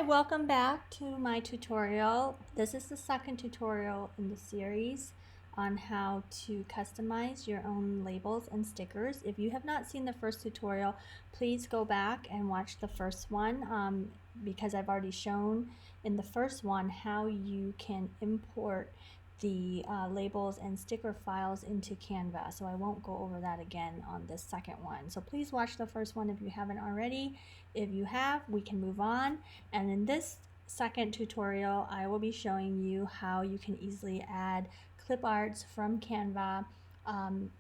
welcome back to my tutorial. This is the second tutorial in the series on how to customize your own labels and stickers. If you have not seen the first tutorial, please go back and watch the first one because I've already shown in the first one how you can import the labels and sticker files into Canva. So I won't go over that again on this second one. So please watch the first one if you haven't already. If you have, we can move on. And in this second tutorial, I will be showing you how you can easily add clip arts from Canva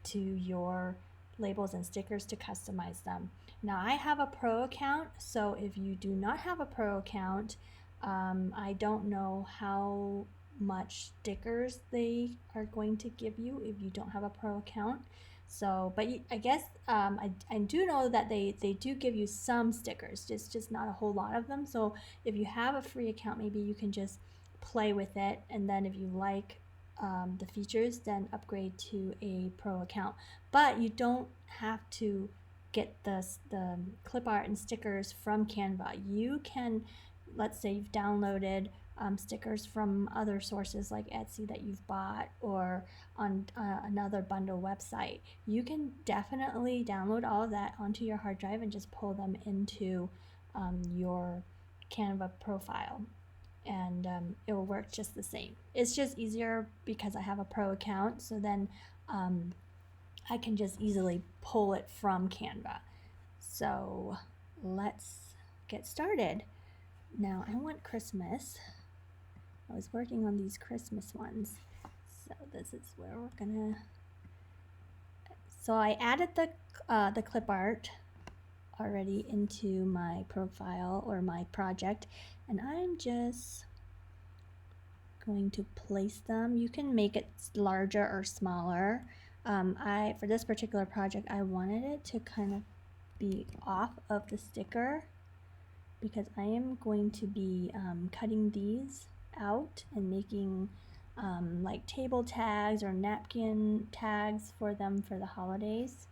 to your labels and stickers to customize them. Now I have a pro account, so if you do not have a pro account, I don't know how much stickers they are going to give you if you don't have a pro account. So, but I guess I do know that they do give you some stickers, just not a whole lot of them. So if you have a free account, maybe you can just play with it, and then if you like the features, then upgrade to a pro account. But you don't have to get the clip art and stickers from Canva. You can, let's say you've downloaded stickers from other sources like Etsy that you've bought or on another bundle website. You can definitely download all of that onto your hard drive and just pull them into your Canva profile, and it will work just the same. It's just easier because I have a pro account, so then I can just easily pull it from Canva. So let's get started. Now I want Christmas. I was working on these Christmas ones. So this is where we're gonna, so I added the clip art already into my profile or my project, and I'm just going to place them. You can make it larger or smaller. For this particular project, I wanted it to kind of be off of the sticker because I am going to be cutting these out and making like table tags or napkin tags for them for the holidays.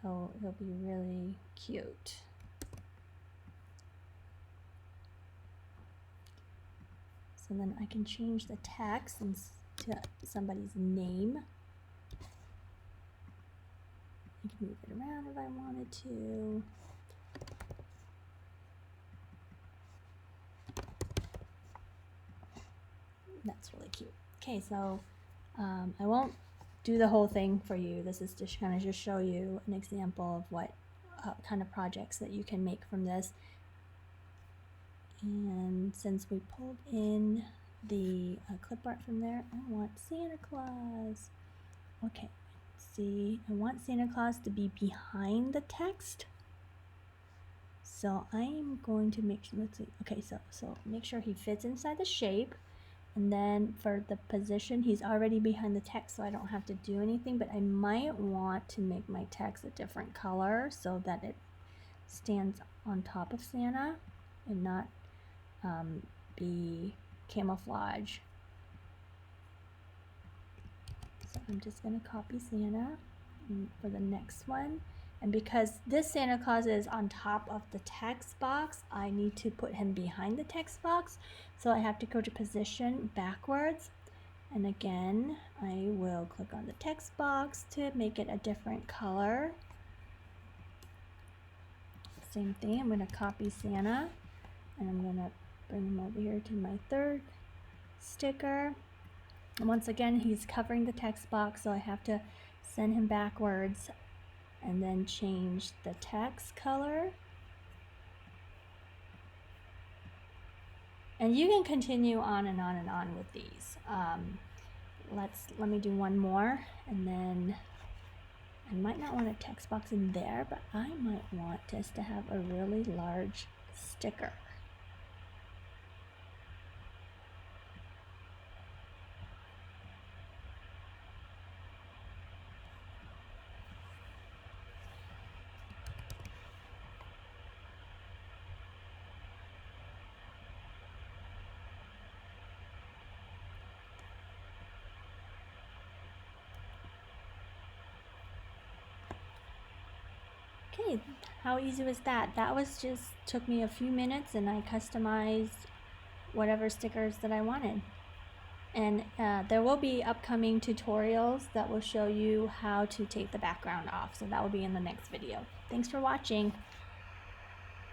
So it'll be really cute. So then I can change the text to somebody's name. I can move it around if I wanted to. That's really cute. Okay, so I won't do the whole thing for you. This is just kind of just show you an example of what kind of projects that you can make from this. And since we pulled in the clip art from there, I want Santa Claus. Okay, see, I want Santa Claus to be behind the text. So I'm going to make sure, let's see, okay, so make sure he fits inside the shape. And then for the position, he's already behind the text, so I don't have to do anything, but I might want to make my text a different color so that it stands on top of Santa and not be camouflage. So I'm just going to copy Santa for the next one. And because this Santa Claus is on top of the text box, I need to put him behind the text box. So I have to go to position backwards. And again, I will click on the text box to make it a different color. Same thing, I'm going to copy Santa and I'm going to bring him over here to my third sticker. And once again, he's covering the text box, so I have to send him backwards and then change the text color. And you can continue on and on and on with these. Let me do one more, and then I might not want a text box in there, but I might want this to have a really large sticker. Okay, how easy was that? That was just took me a few minutes and I customized whatever stickers that I wanted. And there will be upcoming tutorials that will show you how to take the background off. So that will be in the next video. Thanks for watching.